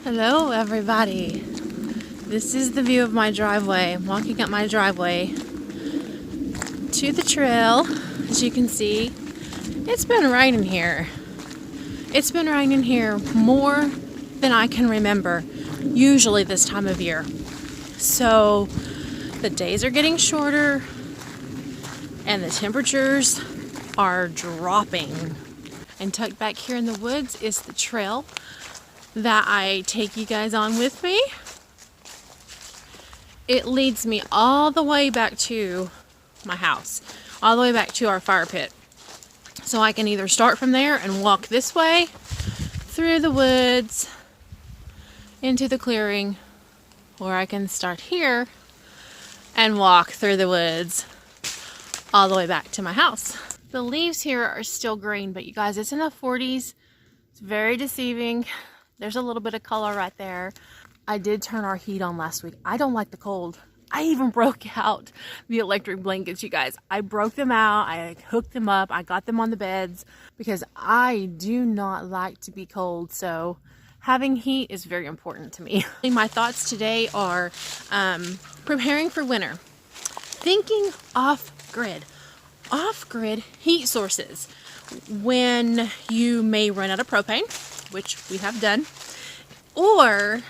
Hello everybody. This is the view of my driveway. I'm walking up my driveway to the trail. As you can see, it's been raining here. It's been raining here more than I can remember, usually this time of year. So the days are getting shorter and the temperatures are dropping. And tucked back here in the woods is the trail that I take you guys on with me. It leads me all the way back to my house, all the way back to our fire pit. So I can either start from there and walk this way through the woods into the clearing, or I can start here and walk through the woods all the way back to my house. The leaves here are still green, but you guys, it's in the 40s. It's very deceiving. There's a little bit of color right there. I did turn our heat on last week. I don't like the cold. I even broke out the electric blankets, you guys. I broke them out. I hooked them up. I got them on the beds because I do not like to be cold. So having heat is very important to me. My thoughts today are preparing for winter. Thinking off-grid. Off-grid heat sources. When you may run out of propane, which we have done, or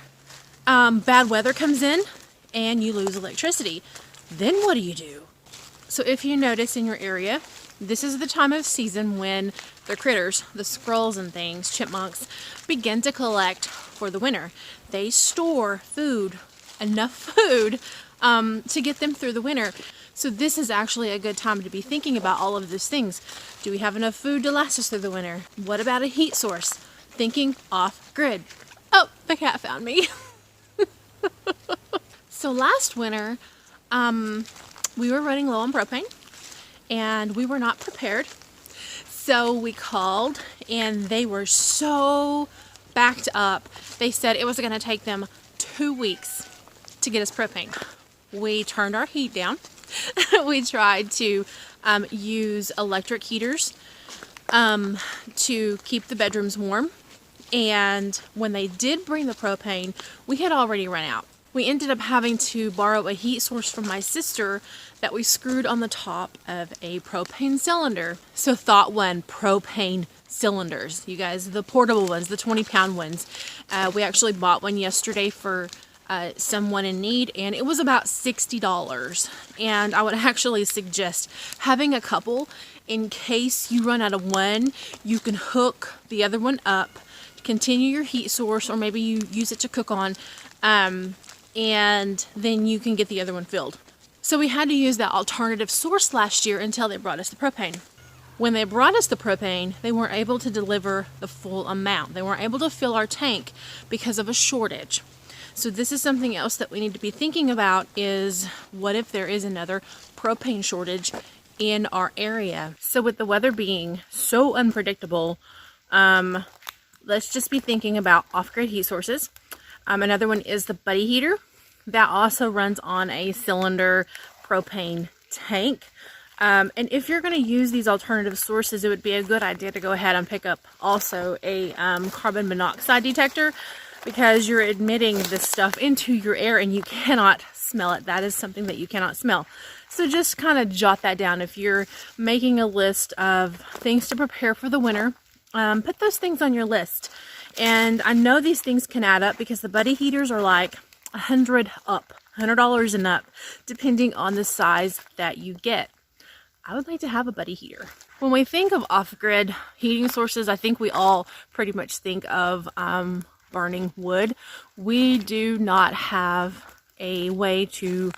bad weather comes in and you lose electricity. Then what do? So if you notice in your area, this is the time of season when the critters, the squirrels and things, chipmunks, begin to collect for the winter. They store food, enough food to get them through the winter. So this is actually a good time to be thinking about all of those things. Do we have enough food to last us through the winter? What about a heat source? Thinking off-grid. Oh, the cat found me. So last winter, we were running low on propane and we were not prepared. So we called and they were so backed up. They said it was going to take them 2 weeks to get us propane. We turned our heat down. We tried to use electric heaters to keep the bedrooms warm. And when they did bring the propane, we had already run out. We ended up having to borrow a heat source from my sister that we screwed on the top of a propane cylinder. So thought one, propane cylinders. You guys, the portable ones, the 20-pound ones. We actually bought one yesterday for someone in need, and it was about $60. And I would actually suggest having a couple in case you run out of one. You can hook the other one up, continue your heat source, or maybe you use it to cook on, and then you can get the other one filled. So we had to use that alternative source last year until they brought us the propane. When they brought us the propane, they weren't able to deliver the full amount. They weren't able to fill our tank because of a shortage. So this is something else that we need to be thinking about, is what if there is another propane shortage in our area? So with the weather being so unpredictable, let's just be thinking about off-grid heat sources. Another one is the buddy heater. That also runs on a cylinder propane tank. And if you're going to use these alternative sources, it would be a good idea to go ahead and pick up also a carbon monoxide detector, because you're emitting this stuff into your air and you cannot smell it. That is something that you cannot smell. So just kind of jot that down. If you're making a list of things to prepare for the winter, put those things on your list. And I know these things can add up because the buddy heaters are like $100 and up, depending on the size that you get. I would like to have a buddy heater. When we think of off-grid heating sources, I think we all pretty much think of burning wood. We do not have a way to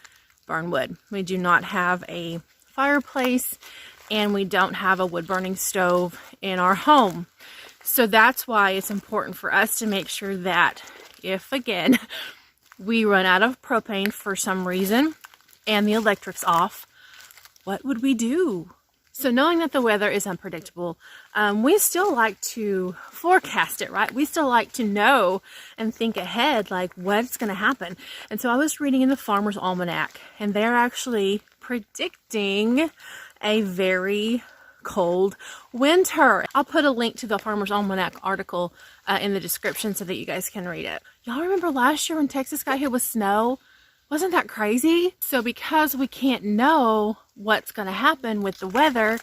burn wood. We do not have a fireplace, and we don't have a wood burning stove in our home. So that's why it's important for us to make sure that if, again, we run out of propane for some reason and the electric's off, what would we do? So knowing that the weather is unpredictable, we still like to forecast it, right? We still like to know and think ahead, like what's going to happen. And so I was reading in the Farmer's Almanac, and they're actually predicting a very cold winter. I'll put a link to the Farmer's Almanac article in the description so that you guys can read it. Y'all remember last year when Texas got hit with snow? Wasn't that crazy? So because we can't know what's going to happen with the weather,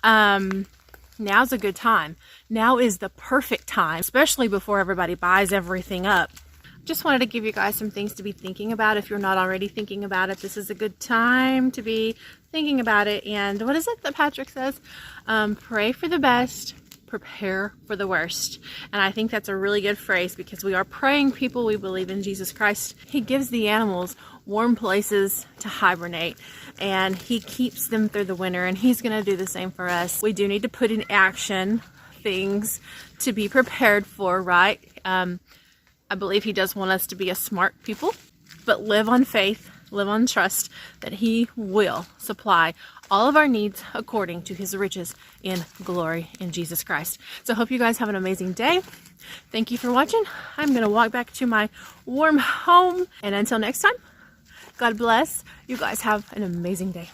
now's a good time. Now is the perfect time, especially before everybody buys everything up. Just wanted to give you guys some things to be thinking about. If you're not already thinking about it, this is a good time to be thinking about it. And what is it that Patrick says? Pray for the best, prepare for the worst. And I think that's a really good phrase because we are praying people. We believe in Jesus Christ. He gives the animals warm places to hibernate, and he keeps them through the winter, and he's going to do the same for us. We do need to put in action things to be prepared for, right? I believe he does want us to be a smart people, but live on faith, live on trust that he will supply all of our needs according to his riches in glory in Jesus Christ. So I hope you guys have an amazing day. Thank you for watching. I'm going to walk back to my warm home. And until next time, God bless. You guys have an amazing day.